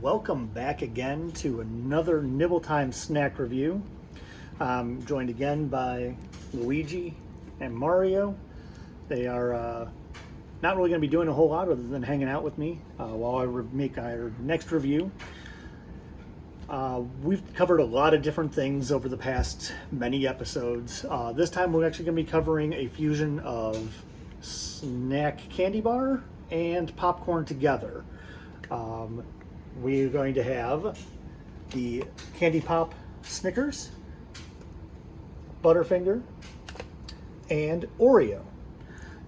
Welcome back again to another Nibble Time snack review. I'm joined again by Luigi and Mario. They are not really going to be doing a whole lot other than hanging out with me while I make our next review. We've covered a lot of different things over the past many episodes. This time we're actually going to be covering a fusion of snack candy bar and popcorn together. We're going to have the Candy Pop Snickers, Butterfinger, and Oreo.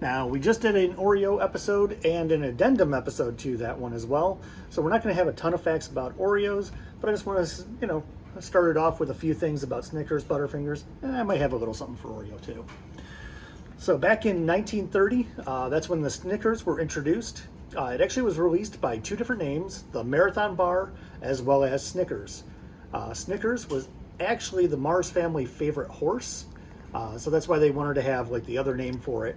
Now, we just did an Oreo episode and an addendum episode to that one as well, so we're not going to have a ton of facts about Oreos, but I just want to, start it off with a few things about Snickers, Butterfingers, and I might have a little something for Oreo too. So back in 1930, that's when the Snickers were introduced. It actually was released by two different names, the Marathon Bar as well as Snickers. Snickers was actually the Mars family favorite horse, so that's why they wanted to have like the other name for it.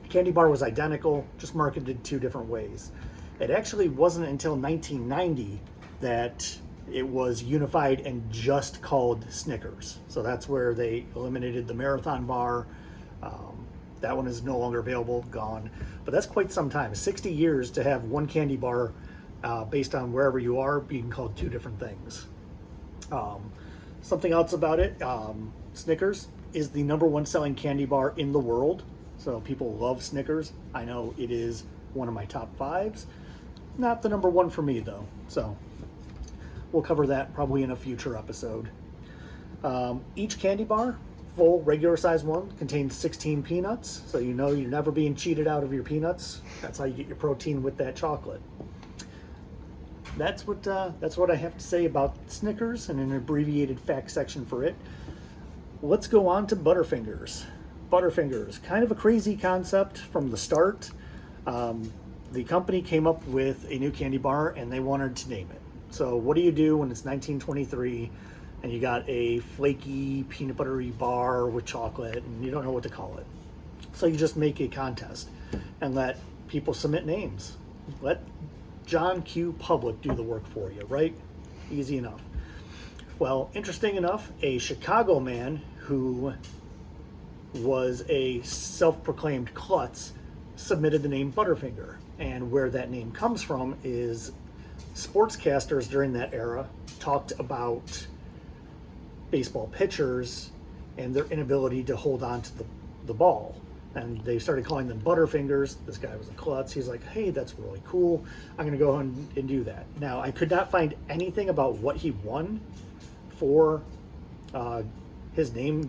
Candy bar was identical, just marketed two different ways. It actually wasn't until 1990 that it was unified and just called Snickers. So that's where they eliminated the Marathon Bar. That one is no longer available, gone. But that's quite some time, 60 years to have one candy bar based on wherever you are being called two different things. Something else about it, Snickers is the #1 selling candy bar in the world. So people love Snickers. I know it is one of my top fives. Not the #1 for me though. So we'll cover that probably in a future episode. Each candy bar, full regular size one, contains 16 peanuts, so you know you're never being cheated out of your peanuts. That's how you get your protein with that chocolate. That's what I have to say about Snickers and an abbreviated fact section for it. Let's go on to Butterfingers. Butterfingers, kind of a crazy concept from the start. The company came up with a new candy bar and they wanted to name it. So what do you do when it's 1923 and you got a flaky peanut buttery bar with chocolate and you don't know what to call it? So you just make a contest and let people submit names. Let John Q. Public do the work for you, right? Easy enough. Well, interesting enough, a Chicago man who was a self-proclaimed klutz submitted the name Butterfinger. And where that name comes from is sportscasters during that era talked about baseball pitchers and their inability to hold on to the ball. And they started calling them Butterfingers. This guy was a klutz. He's like, hey, that's really cool. I'm going to go and do that. Now, I could not find anything about what he won for his name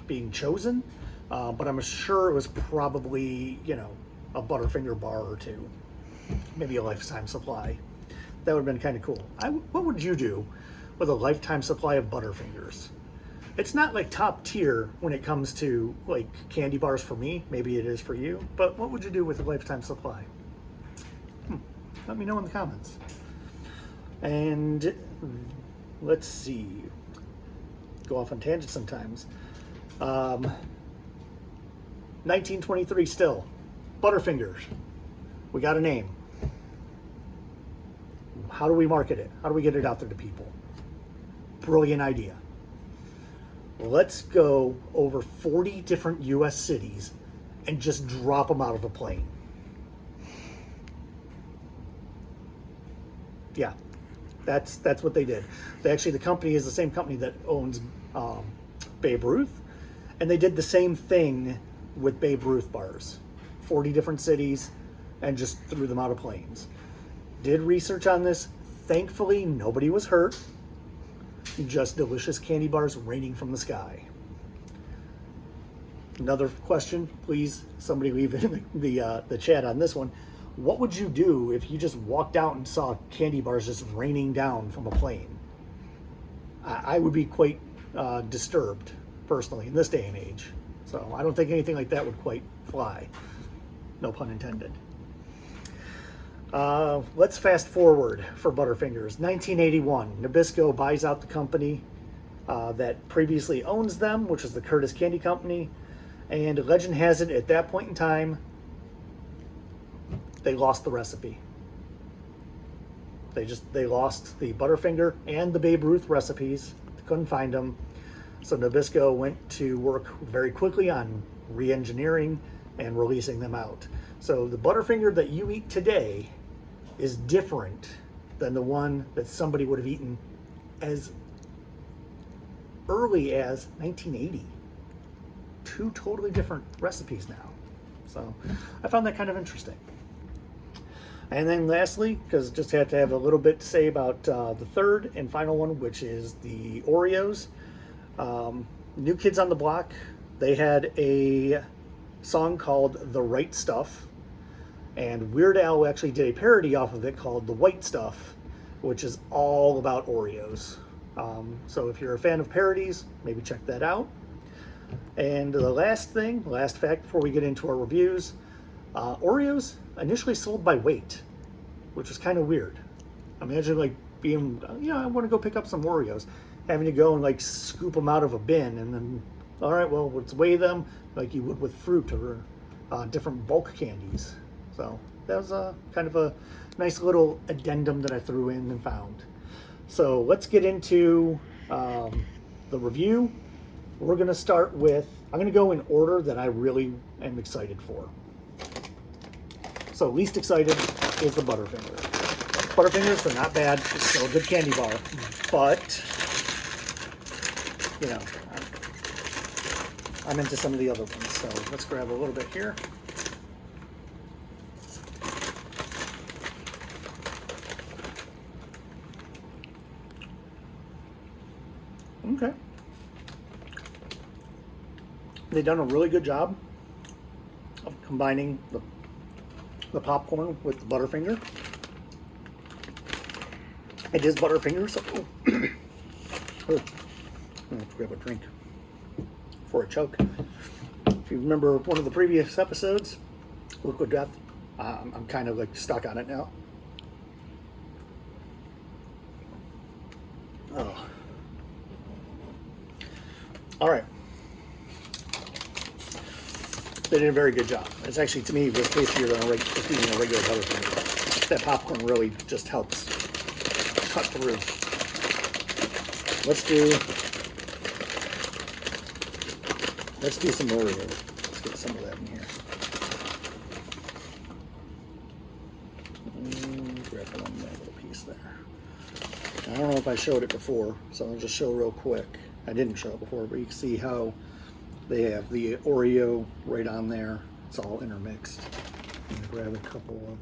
being chosen, but I'm sure it was probably, a Butterfinger bar or two, maybe a lifetime supply. That would have been kind of cool. What would you do with a lifetime supply of Butterfingers? It's not like top tier when it comes to like candy bars for me. Maybe it is for you, but what would you do with a lifetime supply? Let me know in the comments. And let's see. Go off on tangents sometimes. 1923 still. Butterfingers. We got a name. How do we market it? How do we get it out there to people? Brilliant idea. Let's go over 40 different US cities and just drop them out of a plane. Yeah, that's what they did. The company is the same company that owns Babe Ruth, and they did the same thing with Babe Ruth bars. 40 different cities and just threw them out of planes. Did research on this. Thankfully, nobody was hurt. Just delicious candy bars raining from the sky. Another question, please, somebody leave in the chat on this one. What would you do if you just walked out and saw candy bars just raining down from a plane? I would be quite disturbed, personally, in this day and age. So I don't think anything like that would quite fly. No pun intended. Let's fast forward for Butterfingers. 1981, Nabisco buys out the company that previously owns them, which is the Curtis Candy Company. And legend has it, at that point in time, they lost the recipe. They lost the Butterfinger and the Babe Ruth recipes. They couldn't find them. So Nabisco went to work very quickly on re-engineering and releasing them out. So the Butterfinger that you eat today is different than the one that somebody would have eaten as early as 1980. Two totally different recipes now. So I found that kind of interesting. And then lastly, because just had to have a little bit to say about the third and final one, which is the Oreos. New Kids on the Block, they had a song called The Right Stuff, and Weird Al actually did a parody off of it called The White Stuff, which is all about Oreos. So if you're a fan of parodies, maybe check that out. And the last fact before we get into our reviews, Oreos initially sold by weight, which is kind of weird. Imagine like being, I want to go pick up some Oreos, having to go and like scoop them out of a bin and then, all right, well, let's weigh them like you would with fruit or different bulk candies. So that was kind of a nice little addendum that I threw in and found. So let's get into the review. We're going to start with, I'm going to go in order that I really am excited for. So least excited is the Butterfinger. Butterfingers are not bad. It's still a good candy bar. But, I'm into some of the other ones. So let's grab a little bit here. Okay. They've done a really good job of combining the popcorn with the Butterfinger. It is Butterfinger, so I'm gonna have to grab a drink for a choke. If you remember one of the previous episodes, Liquid Death, I'm kind of like stuck on it now. Oh. All right. They did a very good job. It's actually, to me, was tastier than just eating a regular Butterfinger. That popcorn really just helps cut through. Let's do some Oreo. Let's get some of that in here. Grab that little piece there. I don't know if I showed it before, so I'll just show real quick. I didn't show it before, but you can see how they have the Oreo right on there. It's all intermixed. I'm gonna grab a couple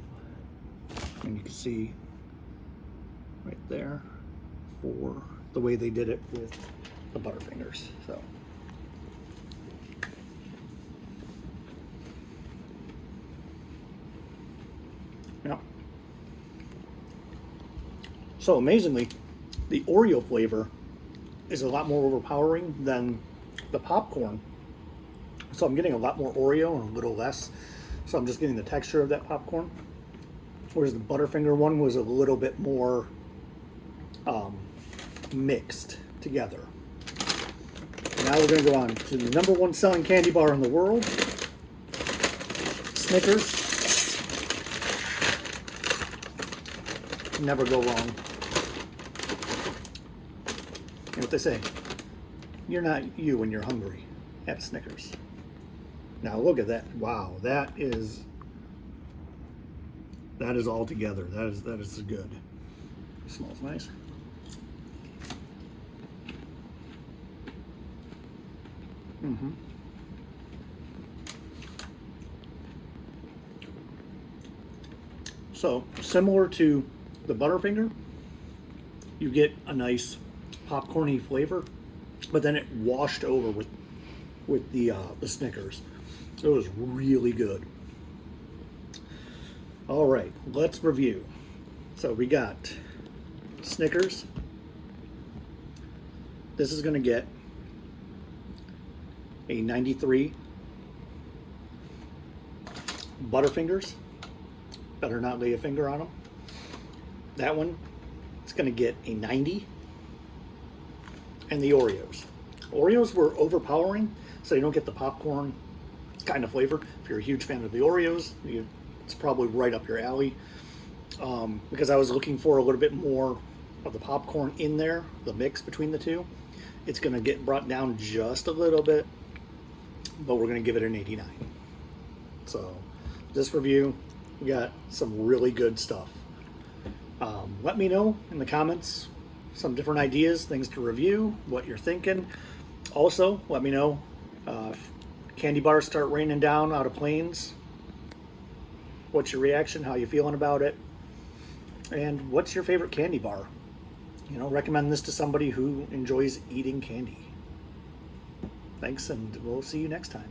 of, and you can see right there for the way they did it with the Butterfingers. So. Yeah. So amazingly, the Oreo flavor is a lot more overpowering than the popcorn. So I'm getting a lot more Oreo and a little less. So I'm just getting the texture of that popcorn. Whereas the Butterfinger one was a little bit more mixed together. Now we're going to go on to the #1 selling candy bar in the world, Snickers. Never go wrong. You know what they say? You're not you when you're hungry. Have Snickers. Now look at that. Wow, that is all together. That is good. It smells nice. So similar to the Butterfinger, you get a nice popcorny flavor, but then it washed over with the Snickers. It was really good. All right, let's review. So we got Snickers. This is going to get a 93. Butterfingers. Better not lay a finger on them. That one, it's going to get a 90. And the Oreos. Oreos were overpowering, so you don't get the popcorn kind of flavor. If you're a huge fan of the Oreos, it's probably right up your alley. because I was looking for a little bit more of the popcorn in there, the mix between the two. It's going to get brought down just a little bit, but we're going to give it an 89. So this review, we got some really good stuff. Let me know in the comments some different ideas, things to review, what you're thinking. Also, let me know if candy bars start raining down out of planes. What's your reaction? How you feeling about it? And what's your favorite candy bar? You know, recommend this to somebody who enjoys eating candy. Thanks, and we'll see you next time.